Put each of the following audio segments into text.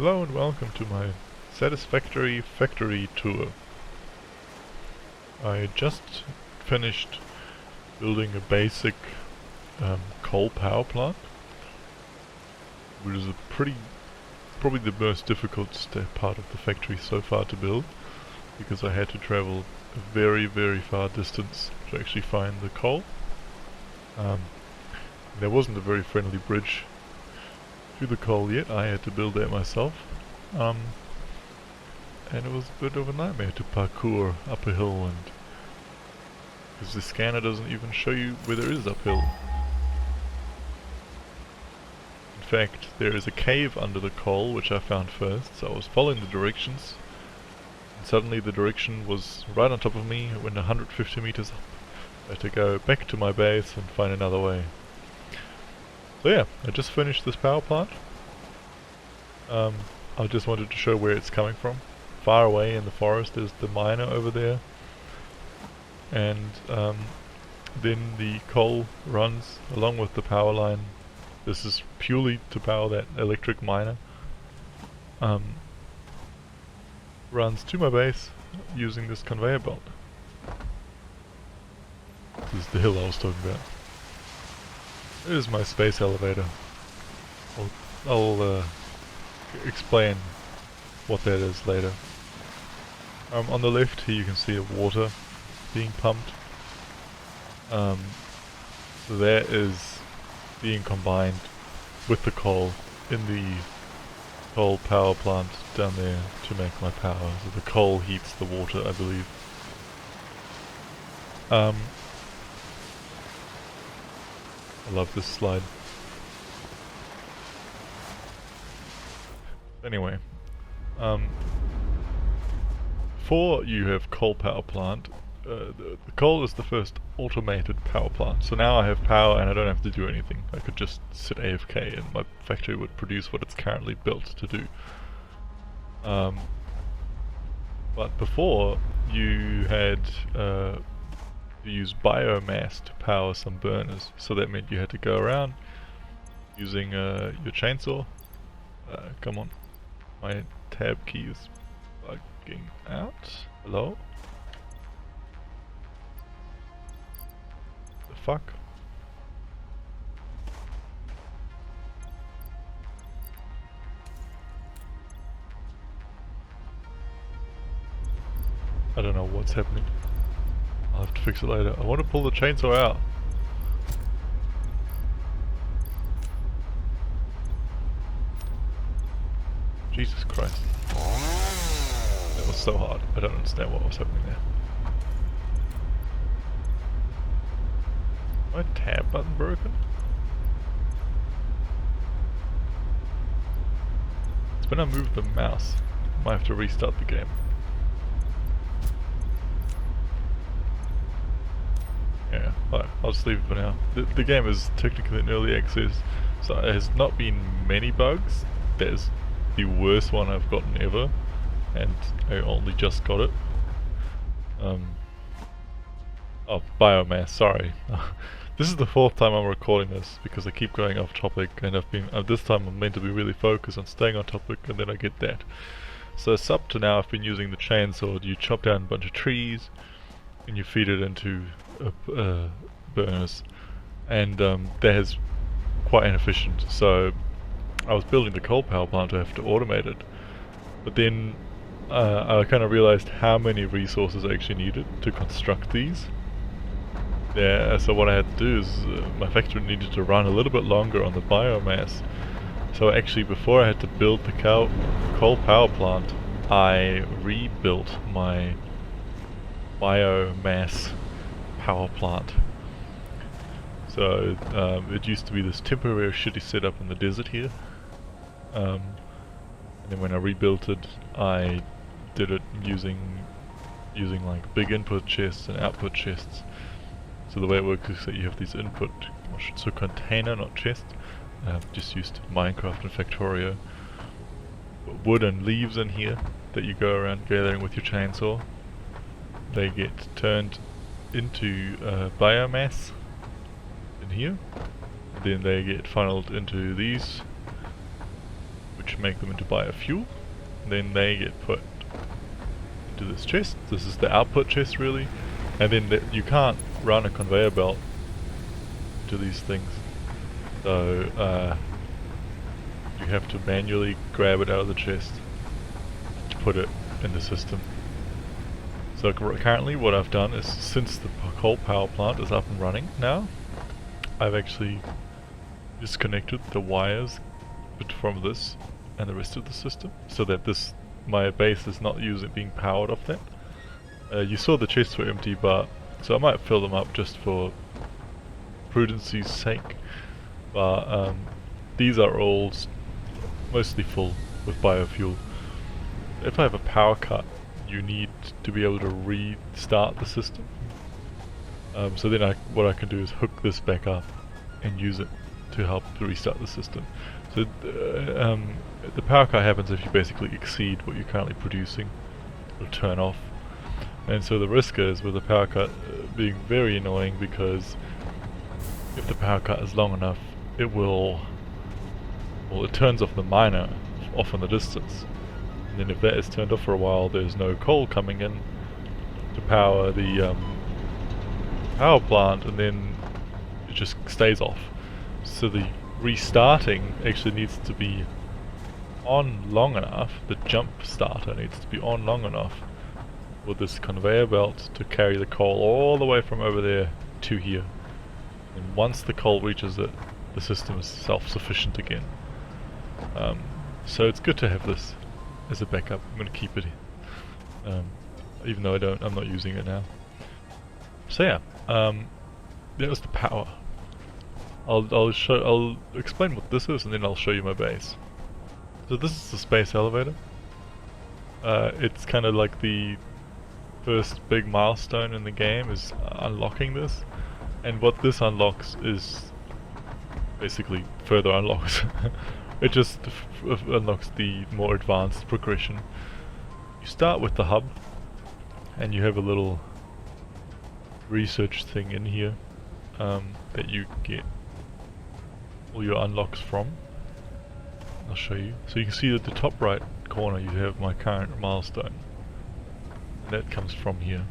Hello and welcome to my satisfactory factory tour. I just finished building a basic coal power plant, which is probably the most difficult part of the factory so far to build, because I had to travel a very far distance to actually find the coal. There wasn't a very friendly bridge to the coal yet. I had to build that myself, and it was a bit of a nightmare to parkour up a hill, and because the scanner doesn't even show you where there is uphill. In fact, there is a cave under the coal which I found first, so I was following the directions, and suddenly the direction was right on top of me. It went 150 meters up. I had to go back to my base and find another way. So yeah, I just finished this power plant. I just wanted to show where it's coming from. Far away in the forest is the miner over there, and then the coal runs along with the power line. This is purely to power that electric miner. Runs to my base using this conveyor belt. This is the hill I was talking about. This is my space elevator. I'll explain what that is later. On the left here you can see water being pumped. So that is being combined with the coal in the coal power plant down there to make my power. So the coal heats the water, I believe. I love this slide. Anyway, before you have coal power plant, the coal is the first automated power plant. So now I have power and I don't have to do anything. I could just sit AFK and my factory would produce what it's currently built to do. But before, you had to use biomass to power some burners. So that meant you had to go around using your chainsaw. Come on, my tab key is bugging out. Hello? The fuck? I don't know what's happening. I'll have to fix it later. I want to pull the chainsaw out. Jesus Christ. That was so hard. I don't understand what was happening there. My tab button broken? It's when I move the mouse. I might have to restart the game. Yeah, alright, I'll just leave it for now. The game is technically in early access, so it has not been many bugs. That is the worst one I've gotten ever, and I only just got it. Oh, biomass, sorry. This is the fourth time I'm recording this, because I keep going off topic, and this time I'm meant to be really focused on staying on topic, and then I get that. So up to now I've been using the chainsaw. You chop down a bunch of trees, and you feed it into burners, and that is quite inefficient. So I was building the coal power plant to have to automate it, but then I kind of realized how many resources I actually needed to construct these. Yeah, so what I had to do is my factory needed to run a little bit longer on the biomass. So actually, before I had to build the coal power plant, I rebuilt my biomass power plant. So it used to be this temporary shitty setup in the desert here, and then when I rebuilt it, I did it using like big input chests and output chests. So the way it works is that you have these input, so container, not chest. Just used Minecraft and Factorio. Wood and leaves in here that you go around gathering with your chainsaw. They get turned into biomass in here. Then they get funneled into these, which to make them into biofuel. Then they get put into this chest. This is the output chest really, and then you can't run a conveyor belt to these things, so you have to manually grab it out of the chest to put it in the system. So currently what I've done is, since the coal power plant is up and running now, I've actually disconnected the wires from this and the rest of the system, so that my base is not being powered off that. You saw the chests were empty, so I might fill them up just for prudency's sake, but these are all mostly full with biofuel. If I have a power cut, you need to be able to restart the system. So then what I can do is hook this back up and use it to help to restart the system. So the power cut happens if you basically exceed what you're currently producing. It'll turn off. And so the risk is, with the power cut being very annoying, because if the power cut is long enough, it turns off the miner off in the distance. And then if that is turned off for a while, there's no coal coming in to power the power plant, and then it just stays off. So the restarting actually needs to be on long enough, the jump starter needs to be on long enough with this conveyor belt to carry the coal all the way from over there to here. And once the coal reaches it, the system is self-sufficient again. So it's good to have this as a backup. I'm going to keep it, even though I'm not using it now. So yeah, that was the power. I'll explain what this is, and then I'll show you my base. So this is the space elevator. It's kind of like the first big milestone in the game, is unlocking this, and what this unlocks is basically further unlocks. It just unlocks the more advanced progression. You start with the hub, and you have a little research thing in here that you get all your unlocks from. I'll show you. So you can see at the top right corner you have my current milestone, and that comes from here.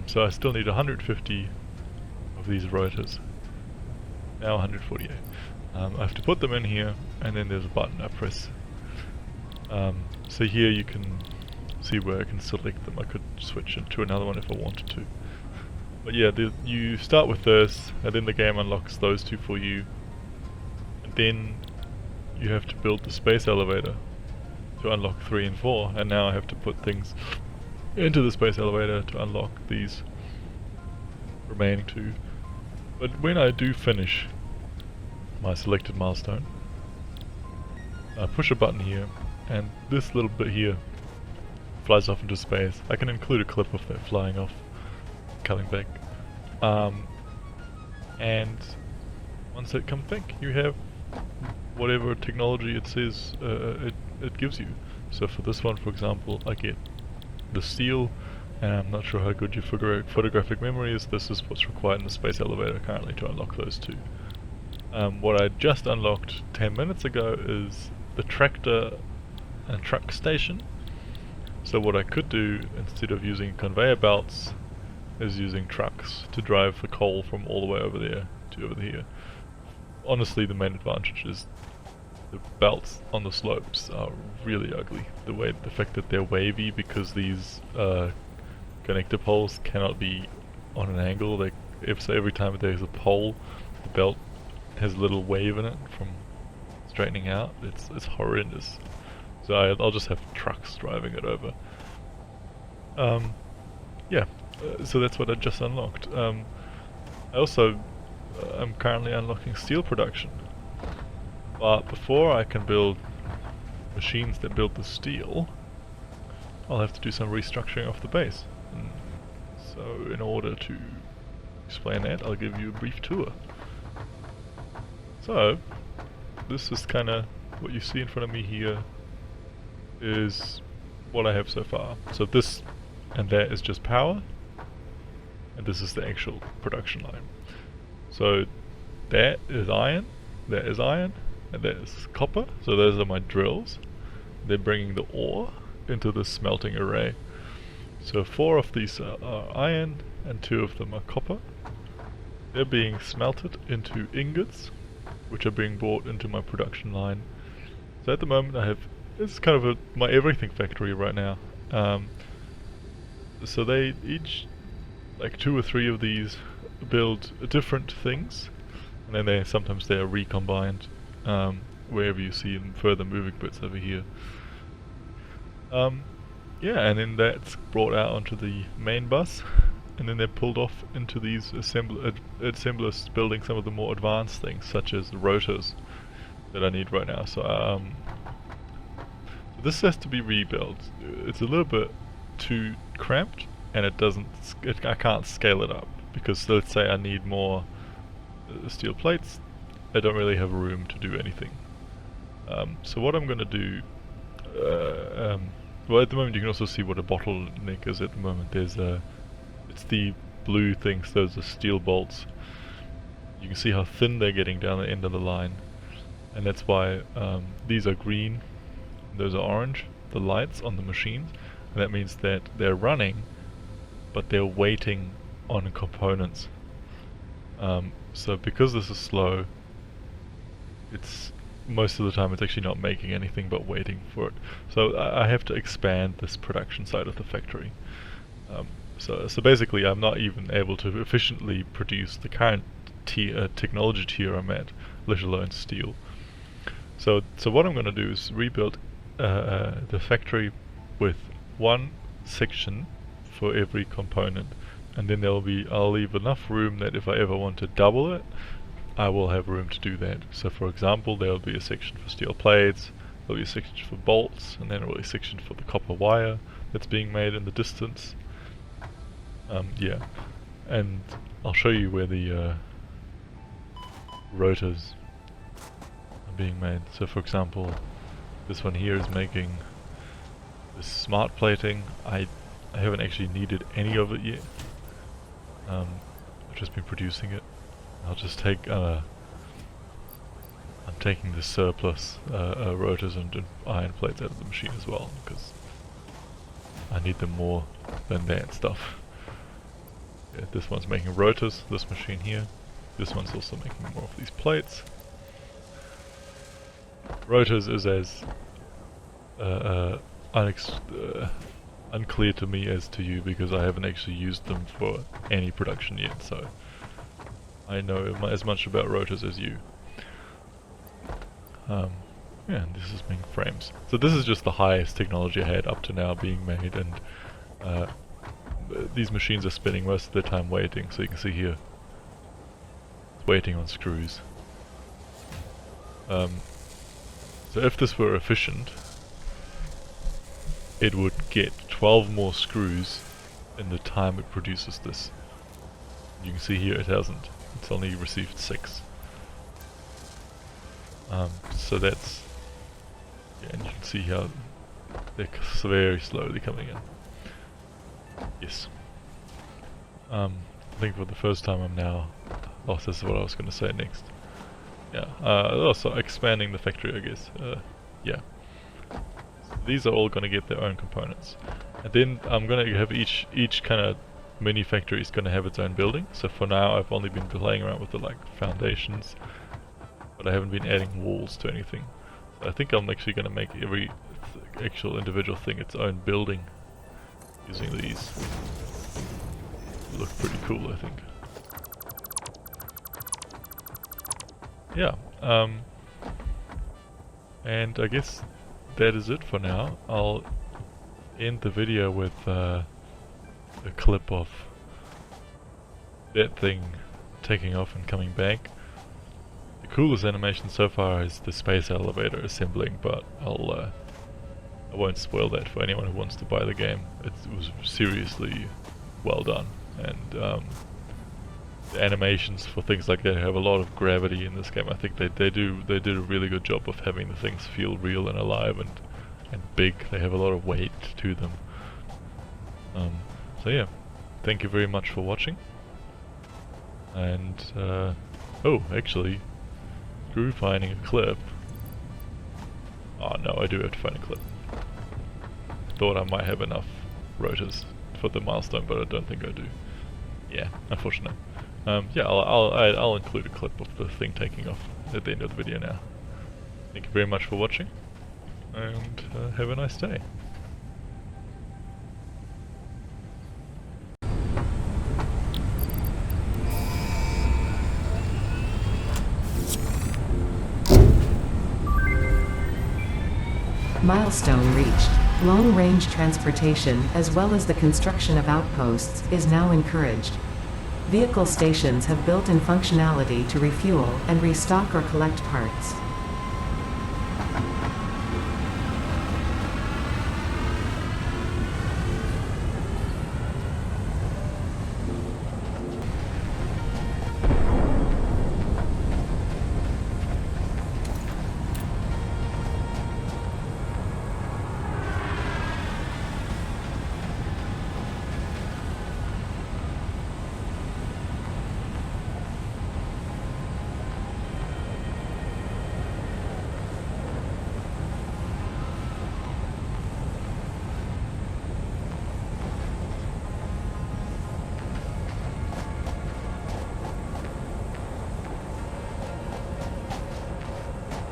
So I still need 150 of these rotors. Now 148. I have to put them in here, and then there's a button I press. So here you can see where I can select them. I could switch into another one if I wanted to. But yeah, you start with this, and then the game unlocks those two for you. And then you have to build the space elevator to unlock 3 and 4, and now I have to put things into the space elevator to unlock these remaining 2. But when I do finish my selected milestone, I push a button here, and this little bit here flies off into space. I can include a clip of that flying off, coming back. And once it comes back, you have whatever technology it says it gives you. So for this one, for example, I get the steel, and I'm not sure how good your photographic memory is. This is what's required in the space elevator currently to unlock those 2. What I just unlocked 10 minutes ago is the tractor and truck station. So what I could do, instead of using conveyor belts, is using trucks to drive the coal from all the way over there to over here. Honestly, the main advantage is the belts on the slopes are really ugly. The fact that they're wavy, because these connector poles cannot be on an angle. So every time there's a pole, the belt has a little wave in it from straightening out. It's horrendous. So I'll just have trucks driving it over. Yeah, so that's what I just unlocked. I also am currently unlocking steel production. But before I can build machines that build the steel, I'll have to do some restructuring of the base. And so in order to explain that, I'll give you a brief tour. So, this is kind of what you see in front of me here is what I have so far. So this and that is just power, and this is the actual production line. So that is iron, and there's copper, so those are my drills. They're bringing the ore into the smelting array. So 4 of these are iron and 2 of them are copper. They're being smelted into ingots, which are being brought into my production line. So at the moment I have, it's kind of my everything factory right now. So they each, like 2 or 3 of these, build different things, and then sometimes they are recombined wherever you see them further moving bits over here. Yeah, and then that's brought out onto the main bus, and then they're pulled off into these assemblers building some of the more advanced things, such as rotors that I need right now. So this has to be rebuilt. It's a little bit too cramped, and I can't scale it up, because let's say I need more steel plates, I don't really have room to do anything. So what I'm going to do, well, at the moment you can also see what a bottleneck is at the moment. It's the blue things, those are steel bolts. You can see how thin they're getting down the end of the line, and that's why these are green, those are orange, the lights on the machines, and that means that they're running, but they're waiting on components. So because this is slow, it's most of the time it's actually not making anything but waiting for it. So I have to expand this production side of the factory. So basically I'm not even able to efficiently produce the current technology tier I'm at, let alone steel. So what I'm going to do is rebuild the factory with 1 section for every component, and then I'll leave enough room that if I ever want to double it, I will have room to do that. So for example, there will be a section for steel plates, there will be a section for bolts, and then there will be a section for the copper wire that's being made in the distance. Yeah, and I'll show you where the rotors are being made. So for example, this one here is making this smart plating. I haven't actually needed any of it yet. I've just been producing it. I'll just take, I'm taking the surplus rotors and iron plates out of the machine as well, because I need them more than that stuff. Yeah, this one's making rotors, this machine here. This one's also making more of these plates. Rotors is as unclear to me as to you, because I haven't actually used them for any production yet, so I know as much about rotors as you. Yeah, and this is being frames. So this is just the highest technology I had up to now being made, and these machines are spending most of their time waiting, so you can see here, it's waiting on screws. So if this were efficient, it would get 12 more screws in the time it produces this. You can see here it hasn't. It's only received 6. So that's, yeah, and you can see how they're very slowly coming in. Yes. I think for the first time I'm now, oh, this is what I was going to say next. Yeah, also expanding the factory, I guess. Yeah. These are all going to get their own components. And then I'm going to have each kind of mini factory is going to have its own building. So for now I've only been playing around with the foundations, but I haven't been adding walls to anything. So I think I'm actually going to make every actual individual thing its own building using these. Look pretty cool, I think. Yeah, and I guess that is it for now. I'll end the video with a clip of that thing taking off and coming back. The coolest animation so far is the space elevator assembling, but I won't spoil that for anyone who wants to buy the game. It was seriously well done, and the animations for things like that have a lot of gravity in this game. I think they did a really good job of having the things feel real and alive and big. They have a lot of weight to them. So yeah, thank you very much for watching. And oh, actually, screw finding a clip. Oh no, I do have to find a clip. Thought I might have enough rotors for the milestone, but I don't think I do. Yeah, unfortunate. Yeah, I'll include a clip of the thing taking off at the end of the video now. Thank you very much for watching, and have a nice day. Milestone reached. Long-range transportation, as well as the construction of outposts, is now encouraged. Vehicle stations have built-in functionality to refuel and restock or collect parts.